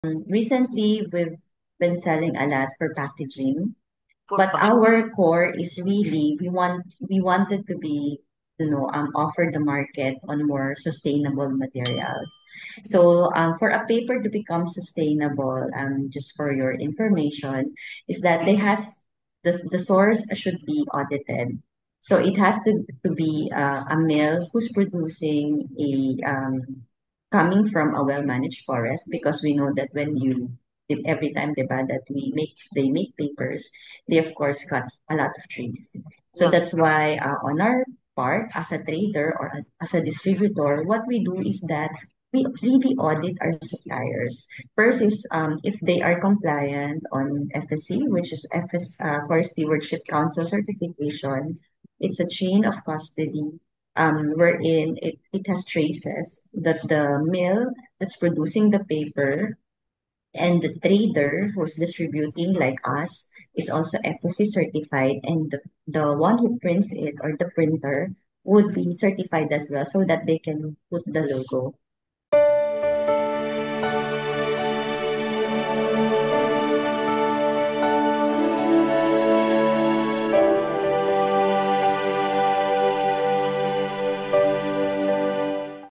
Recently, we've been selling a lot for packaging, For but pack. our core is really we wanted to be offer the market on more sustainable materials. So for a paper to become sustainable, just for your information, is that they has the source should be audited. So it has to be a mill who's producing a coming from a well-managed forest, because we know that when you every time that they make papers, they of course cut a lot of trees. So Yeah. that's why on our part as a trader or as a distributor, what we do is that we really audit our suppliers. First is if they are compliant on FSC, which is Forest Stewardship Council certification. It's a chain of custody wherein it has traces that the mill that's producing the paper and the trader who's distributing, like us, is also FSC certified, and the one who prints it or the printer would be certified as well so that they can put the logo.